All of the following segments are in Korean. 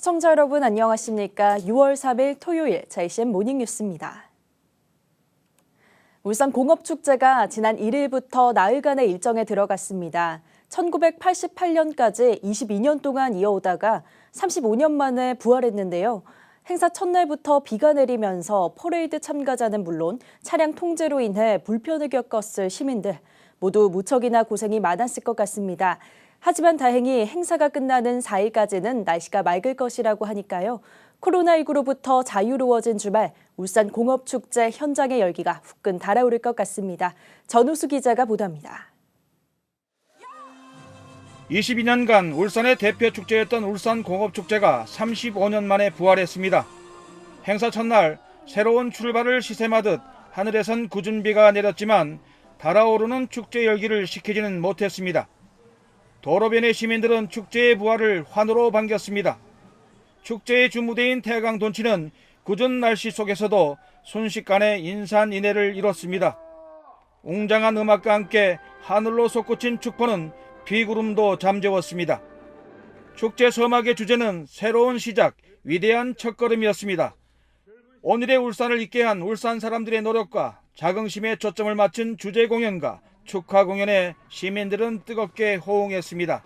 시청자 여러분 안녕하십니까? 6월 3일 토요일 JCN 모닝뉴스입니다. 울산 공업축제가 지난 1일부터 나흘간의 일정에 들어갔습니다. 1988년까지 22년 동안 이어오다가 35년 만에 부활했는데요. 행사 첫날부터 비가 내리면서 퍼레이드 참가자는 물론 차량 통제로 인해 불편을 겪었을 시민들 모두 무척이나 고생이 많았을 것 같습니다. 하지만 다행히 행사가 끝나는 4일까지는 날씨가 맑을 것이라고 하니까요. 코로나19로부터 자유로워진 주말, 울산 공업축제 현장의 열기가 후끈 달아오를 것 같습니다. 전우수 기자가 보도합니다. 22년간 울산의 대표 축제였던 울산 공업축제가 35년 만에 부활했습니다. 행사 첫날 새로운 출발을 시샘하듯 하늘에선 굳은 비가 내렸지만 달아오르는 축제 열기를 식히지는 못했습니다. 도로변의 시민들은 축제의 부활을 환호로 반겼습니다. 축제의 주무대인 태강돈치는 굳은 날씨 속에서도 순식간에 인산인해를 이뤘습니다. 웅장한 음악과 함께 하늘로 솟구친 축포는 비구름도 잠재웠습니다. 축제 서막의 주제는 새로운 시작, 위대한 첫걸음이었습니다. 오늘의 울산을 있게 한 울산 사람들의 노력과 자긍심에 초점을 맞춘 주제 공연과 축하 공연에 시민들은 뜨겁게 호응했습니다.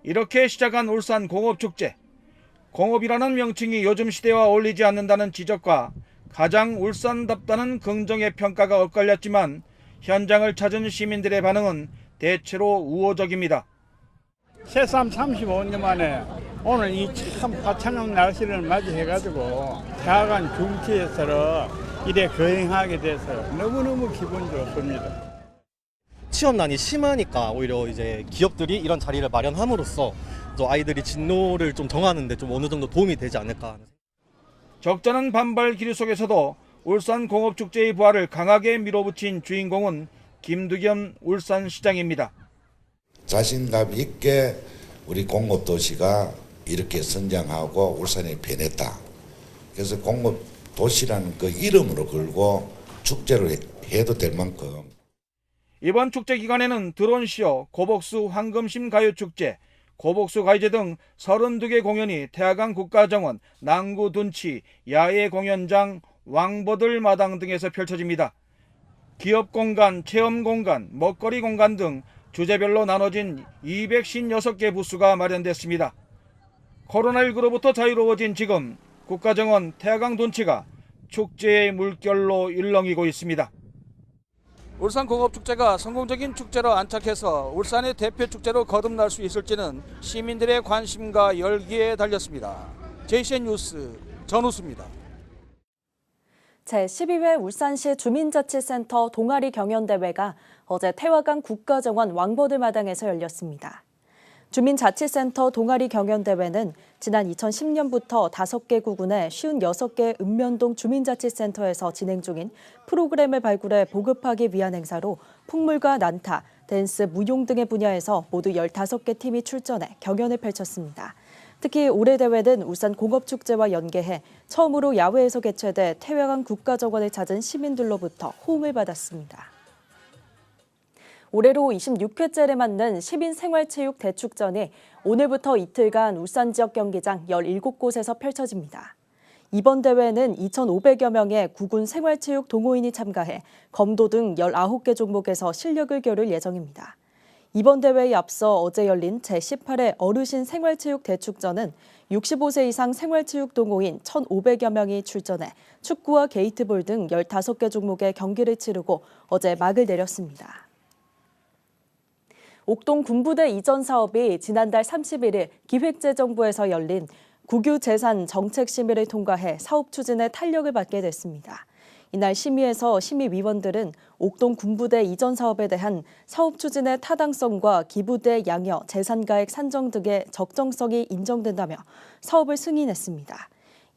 이렇게 시작한 울산 공업축제. 공업이라는 명칭이 요즘 시대와 어울리지 않는다는 지적과 가장 울산답다는 긍정의 평가가 엇갈렸지만 현장을 찾은 시민들의 반응은 대체로 우호적입니다. 새삼 35년 만에 오늘 이 참 화창한 날씨를 맞이해가지고 자간 중지에서 이래 거행하게 돼서 너무너무 기분 좋습니다. 취업난이 심하니까 오히려 이제 기업들이 이런 자리를 마련함으로써 또 아이들이 진로를 좀 정하는데 좀 어느 정도 도움이 되지 않을까 하는. 적잖은 반발 기류 속에서도 울산 공업축제의 부활을 강하게 밀어붙인 주인공은 김두겸 울산시장입니다. 자신감 있게 우리 공업도시가 이렇게 성장하고 울산이 변했다. 그래서 공업도시라는 그 이름으로 걸고 축제를 해도 될 만큼. 이번 축제 기간에는 드론쇼, 고복수 황금심 가요축제, 고복수 가요제 등 32개 공연이 태화강 국가정원, 낭구 둔치, 야외 공연장, 왕버들 마당 등에서 펼쳐집니다. 기업 공간, 체험 공간, 먹거리 공간 등 주제별로 나눠진 256개 부스가 마련됐습니다. 코로나19로부터 자유로워진 지금 국가정원 태화강 둔치가 축제의 물결로 일렁이고 있습니다. 울산 공업축제가 성공적인 축제로 안착해서 울산의 대표 축제로 거듭날 수 있을지는 시민들의 관심과 열기에 달렸습니다. JCN 뉴스 전우수입니다. 제12회 울산시 주민자치센터 동아리 경연대회가 어제 태화강 국가정원 왕버들 마당에서 열렸습니다. 주민자치센터 동아리 경연대회는 지난 2010년부터 5개 구군의 56개 읍면동 주민자치센터에서 진행 중인 프로그램을 발굴해 보급하기 위한 행사로 풍물과 난타, 댄스, 무용 등의 분야에서 모두 15개 팀이 출전해 경연을 펼쳤습니다. 특히 올해 대회는 울산 공업축제와 연계해 처음으로 야외에서 개최돼 태화강 국가정원을 찾은 시민들로부터 호응을 받았습니다. 올해로 26회째를 맞는 시민생활체육 대축전이 오늘부터 이틀간 울산 지역 경기장 17곳에서 펼쳐집니다. 이번 대회는 2,500여 명의 구군 생활체육 동호인이 참가해 검도 등 19개 종목에서 실력을 겨룰 예정입니다. 이번 대회에 앞서 어제 열린 제18회 어르신 생활체육 대축전은 65세 이상 생활체육 동호인 1,500여 명이 출전해 축구와 게이트볼 등 15개 종목의 경기를 치르고 어제 막을 내렸습니다. 옥동 군부대 이전 사업이 지난달 31일 기획재정부에서 열린 국유재산 정책심의를 통과해 사업 추진에 탄력을 받게 됐습니다. 이날 심의에서 심의위원들은 옥동 군부대 이전 사업에 대한 사업 추진의 타당성과 기부대 양여, 재산가액 산정 등의 적정성이 인정된다며 사업을 승인했습니다.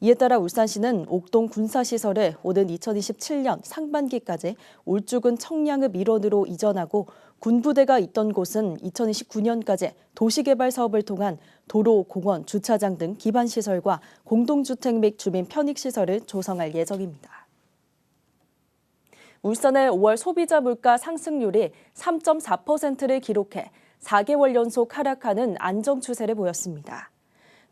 이에 따라 울산시는 옥동 군사시설을 오는 2027년 상반기까지 울주군 청량읍 일원으로 이전하고 군부대가 있던 곳은 2029년까지 도시개발 사업을 통한 도로, 공원, 주차장 등 기반시설과 공동주택 및 주민 편익시설을 조성할 예정입니다. 울산의 5월 소비자 물가 상승률이 3.4%를 기록해 4개월 연속 하락하는 안정 추세를 보였습니다.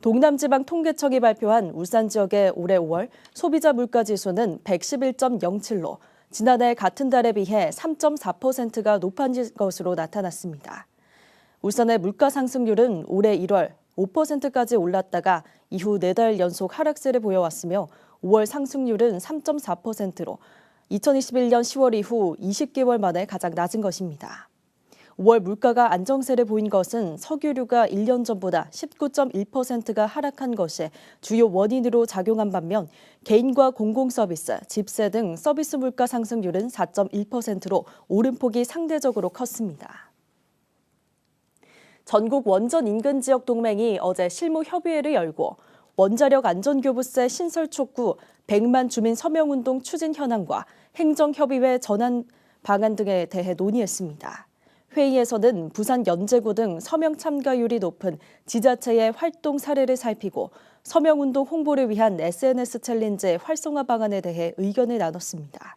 동남지방통계청이 발표한 울산 지역의 올해 5월 소비자 물가지수는 111.07로 지난해 같은 달에 비해 3.4%가 높아진 것으로 나타났습니다. 울산의 물가 상승률은 올해 1월 5%까지 올랐다가 이후 4달 연속 하락세를 보여왔으며 5월 상승률은 3.4%로 2021년 10월 이후 20개월 만에 가장 낮은 것입니다. 5월 물가가 안정세를 보인 것은 석유류가 1년 전보다 19.1%가 하락한 것이 주요 원인으로 작용한 반면 개인과 공공서비스, 집세 등 서비스 물가 상승률은 4.1%로 오름폭이 상대적으로 컸습니다. 전국 원전 인근 지역 동맹이 어제 실무 협의회를 열고 원자력 안전교부세 신설 촉구 100만 주민 서명운동 추진 현황과 행정협의회 전환 방안 등에 대해 논의했습니다. 회의에서는 부산 연제구 등 서명 참가율이 높은 지자체의 활동 사례를 살피고 서명운동 홍보를 위한 SNS 챌린지 활성화 방안에 대해 의견을 나눴습니다.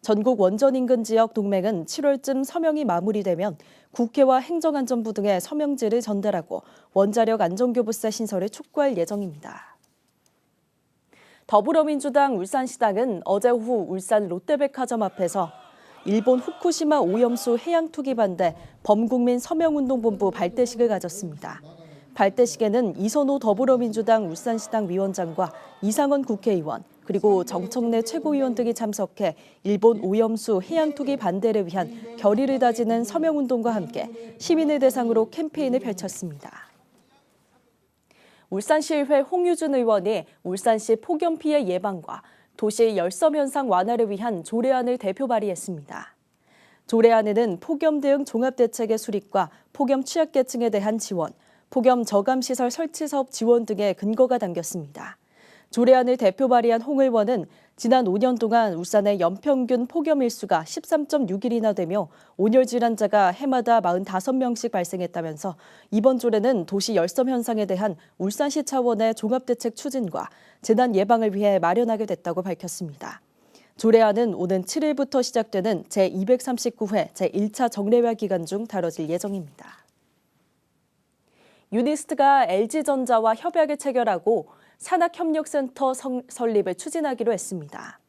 전국 원전 인근 지역 동맹은 7월쯤 서명이 마무리되면 국회와 행정안전부 등에 서명지를 전달하고 원자력 안전교부세 신설을 촉구할 예정입니다. 더불어민주당 울산시당은 어제 오후 울산 롯데백화점 앞에서 일본 후쿠시마 오염수 해양 투기 반대 범국민 서명운동본부 발대식을 가졌습니다. 발대식에는 이선호 더불어민주당 울산시당 위원장과 이상원 국회의원 그리고 정청래 최고위원 등이 참석해 일본 오염수 해양 투기 반대를 위한 결의를 다지는 서명운동과 함께 시민을 대상으로 캠페인을 펼쳤습니다. 울산시의회 홍유준 의원이 울산시 폭염 피해 예방과 도시 열섬 현상 완화를 위한 조례안을 대표 발의했습니다. 조례안에는 폭염 대응 종합대책의 수립과 폭염 취약계층에 대한 지원, 폭염 저감시설 설치 사업 지원 등의 근거가 담겼습니다. 조례안을 대표 발의한 홍 의원은 지난 5년 동안 울산의 연평균 폭염 일수가 13.6일이나 되며 온열 질환자가 해마다 45명씩 발생했다면서 이번 조례는 도시 열섬 현상에 대한 울산시 차원의 종합대책 추진과 재난 예방을 위해 마련하게 됐다고 밝혔습니다. 조례안은 오는 7일부터 시작되는 제239회 제1차 정례화 기간 중 다뤄질 예정입니다. 유니스트가 LG전자와 협약을 체결하고 산학협력센터 설립을 추진하기로 했습니다.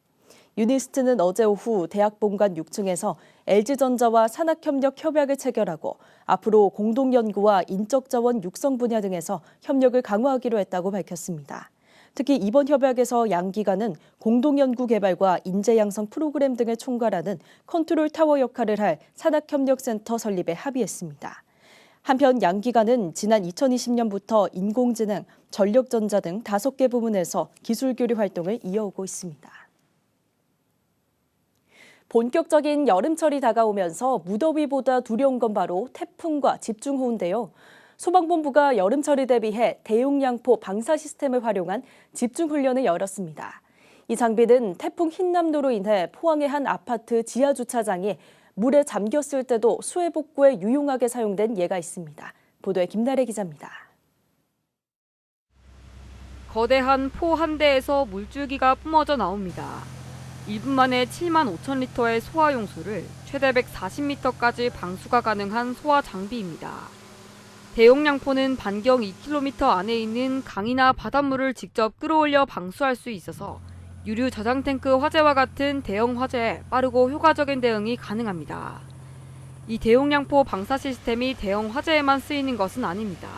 유니스트는 어제 오후 대학 본관 6층에서 LG전자와 산학협력 협약을 체결하고 앞으로 공동연구와 인적자원 육성 분야 등에서 협력을 강화하기로 했다고 밝혔습니다. 특히 이번 협약에서 양 기관은 공동연구 개발과 인재 양성 프로그램 등을 총괄하는 컨트롤 타워 역할을 할 산학협력센터 설립에 합의했습니다. 한편 양 기관은 지난 2020년부터 인공지능, 전력전자 등 5개 부문에서 기술 교류 활동을 이어오고 있습니다. 본격적인 여름철이 다가오면서 무더위보다 두려운 건 바로 태풍과 집중호우인데요. 소방본부가 여름철을 대비해 대용량포 방사 시스템을 활용한 집중훈련을 열었습니다. 이 장비는 태풍 흰남노로 인해 포항의 한 아파트 지하 주차장이 물에 잠겼을 때도 수해 복구에 유용하게 사용된 예가 있습니다. 보도에 김나래 기자입니다. 거대한 포 한 대에서 물줄기가 뿜어져 나옵니다. 1분 만에 7만 5천 리터의 소화 용수를 최대 140m까지 방수가 가능한 소화 장비입니다. 대용량포는 반경 2km 안에 있는 강이나 바닷물을 직접 끌어올려 방수할 수 있어서 유류 저장 탱크 화재와 같은 대형 화재에 빠르고 효과적인 대응이 가능합니다. 이 대용량포 방사 시스템이 대형 화재에만 쓰이는 것은 아닙니다.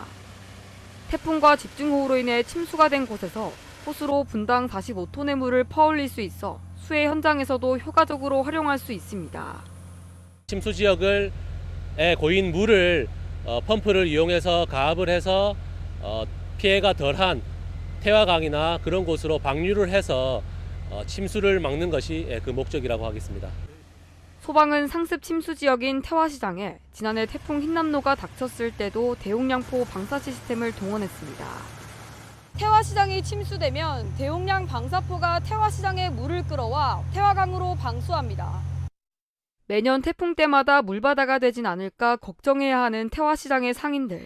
태풍과 집중호우로 인해 침수가 된 곳에서 호수로 분당 45톤의 물을 퍼올릴 수 있어 수해 현장에서도 효과적으로 활용할 수 있습니다. 침수 지역에 고인 물을 펌프를 이용해서 가압을 해서 피해가 덜한 태화강이나 그런 곳으로 방류를 해서 침수를 막는 것이 그 목적이라고 하겠습니다. 소방은 상습 침수 지역인 태화시장에 지난해 태풍 흰남노가 닥쳤을 때도 대용량포 방사 시스템을 동원했습니다. 태화시장이 침수되면 대용량 방사포가 태화시장에 물을 끌어와 태화강으로 방수합니다. 매년 태풍 때마다 물바다가 되진 않을까 걱정해야 하는 태화시장의 상인들.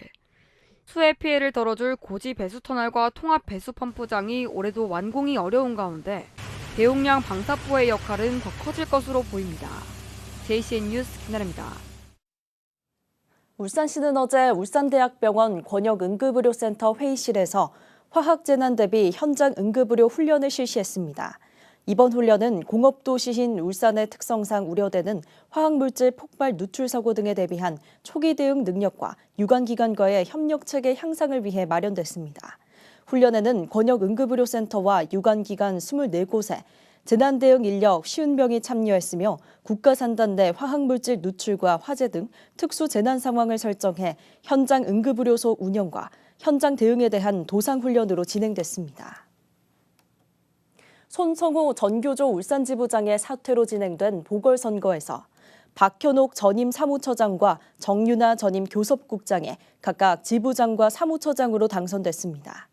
수해 피해를 덜어줄 고지 배수터널과 통합 배수 펌프장이 올해도 완공이 어려운 가운데 대용량 방사포의 역할은 더 커질 것으로 보입니다. JCN 뉴스 김나래입니다. 울산시는 어제 울산대학병원 권역응급의료센터 회의실에서 화학재난 대비 현장 응급의료 훈련을 실시했습니다. 이번 훈련은 공업도시인 울산의 특성상 우려되는 화학물질 폭발 누출 사고 등에 대비한 초기 대응 능력과 유관기관과의 협력체계 향상을 위해 마련됐습니다. 훈련에는 권역응급의료센터와 유관기관 24곳에 재난대응 인력 50명이 참여했으며 국가산단 내 화학물질 누출과 화재 등 특수 재난 상황을 설정해 현장 응급의료소 운영과 현장 대응에 대한 도상훈련으로 진행됐습니다. 손성호 전교조 울산지부장의 사퇴로 진행된 보궐선거에서 박현옥 전임 사무처장과 정윤아 전임 교섭국장이 각각 지부장과 사무처장으로 당선됐습니다.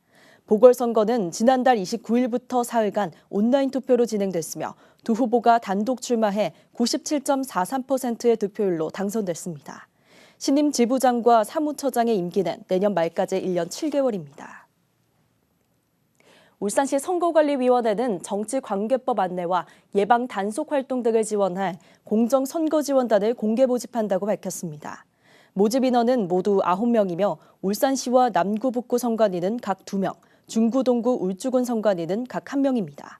보궐선거는 지난달 29일부터 사흘간 온라인 투표로 진행됐으며 두 후보가 단독 출마해 97.43%의 득표율로 당선됐습니다. 신임 지부장과 사무처장의 임기는 내년 말까지 1년 7개월입니다. 울산시 선거관리위원회는 정치관계법 안내와 예방 단속 활동 등을 지원할 공정선거지원단을 공개 모집한다고 밝혔습니다. 모집 인원은 모두 9명이며 울산시와 남구 북구 선관위는 각 2명, 중구 동구 울주군 선관위는 각 1명입니다.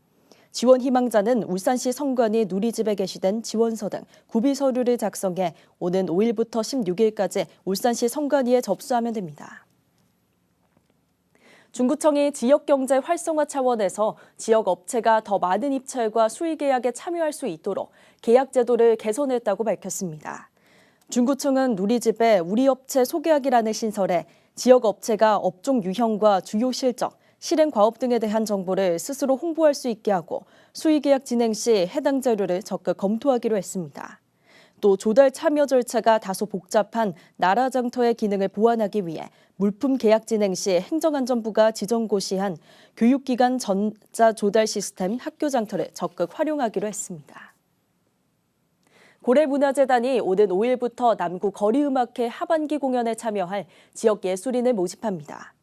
지원 희망자는 울산시 선관위 누리집에 게시된 지원서 등 구비 서류를 작성해 오는 5일부터 16일까지 울산시 선관위에 접수하면 됩니다. 중구청이 지역경제 활성화 차원에서 지역 업체가 더 많은 입찰과 수의계약에 참여할 수 있도록 계약 제도를 개선했다고 밝혔습니다. 중구청은 누리집에 우리 업체 소개하기란을 신설해 지역 업체가 업종 유형과 주요 실적, 실행 과업 등에 대한 정보를 스스로 홍보할 수 있게 하고 수의계약 진행 시 해당 자료를 적극 검토하기로 했습니다. 또 조달 참여 절차가 다소 복잡한 나라장터의 기능을 보완하기 위해 물품 계약 진행 시 행정안전부가 지정고시한 교육기관 전자조달 시스템 학교장터를 적극 활용하기로 했습니다. 고래문화재단이 오는 5일부터 남구 거리음악회 하반기 공연에 참여할 지역 예술인을 모집합니다.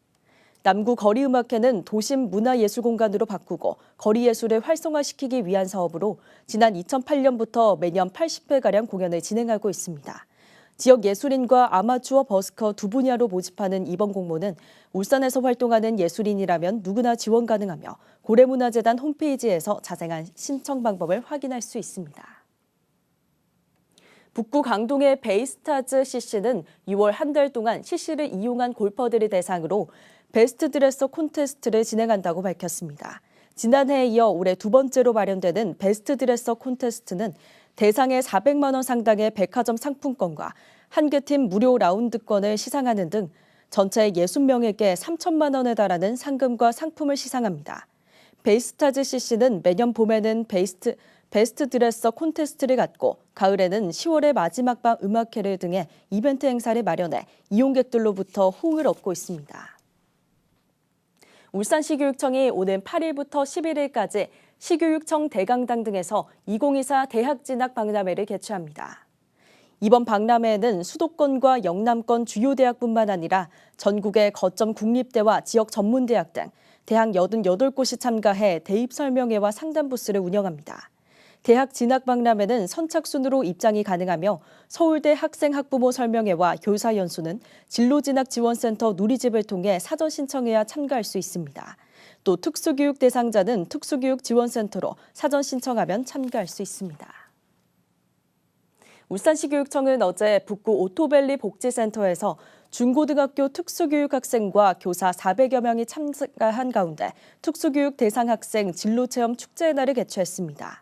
남구 거리음악회는 도심 문화예술공간으로 바꾸고 거리예술을 활성화시키기 위한 사업으로 지난 2008년부터 매년 80회가량 공연을 진행하고 있습니다. 지역 예술인과 아마추어 버스커 두 분야로 모집하는 이번 공모는 울산에서 활동하는 예술인이라면 누구나 지원 가능하며 고래문화재단 홈페이지에서 자세한 신청 방법을 확인할 수 있습니다. 북구 강동의 베이스타즈 CC는 6월 한 달 동안 CC를 이용한 골퍼들을 대상으로 베스트 드레서 콘테스트를 진행한다고 밝혔습니다. 지난해에 이어 올해 두 번째로 마련되는 베스트 드레서 콘테스트는 대상의 400만 원 상당의 백화점 상품권과 한 개 팀 무료 라운드권을 시상하는 등 전체 60명에게 3천만 원에 달하는 상금과 상품을 시상합니다. 베이스타즈 CC는 매년 봄에는 베스트 드레서 콘테스트를 갖고 가을에는 10월의 마지막 밤 음악회를 등의 이벤트 행사를 마련해 이용객들로부터 호응을 얻고 있습니다. 울산시 교육청이 오는 8일부터 11일까지 시교육청 대강당 등에서 2024 대학 진학 박람회를 개최합니다. 이번 박람회에는 수도권과 영남권 주요 대학뿐만 아니라 전국의 거점 국립대와 지역 전문대학 등 대학 88곳이 참가해 대입 설명회와 상담 부스를 운영합니다. 대학 진학 박람회는 선착순으로 입장이 가능하며 서울대 학생 학부모 설명회와 교사 연수는 진로진학지원센터 누리집을 통해 사전 신청해야 참가할 수 있습니다. 또 특수교육 대상자는 특수교육지원센터로 사전 신청하면 참가할 수 있습니다. 울산시 교육청은 어제 북구 오토밸리 복지센터에서 중고등학교 특수교육 학생과 교사 400여 명이 참가한 가운데 특수교육 대상 학생 진로체험 축제의 날을 개최했습니다.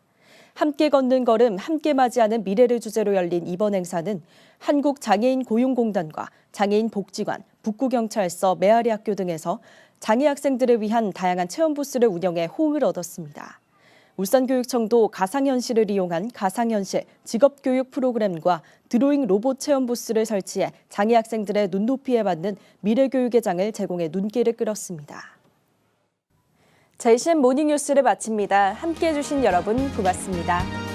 함께 걷는 걸음, 함께 맞이하는 미래를 주제로 열린 이번 행사는 한국장애인 고용공단과 장애인 복지관, 북구경찰서, 메아리 학교 등에서 장애 학생들을 위한 다양한 체험 부스를 운영해 호응을 얻었습니다. 울산교육청도 가상현실을 이용한 가상현실 직업교육 프로그램과 드로잉 로봇 체험 부스를 설치해 장애 학생들의 눈높이에 맞는 미래교육의 장을 제공해 눈길을 끌었습니다. JCN 모닝뉴스를 마칩니다. 함께해 주신 여러분 고맙습니다.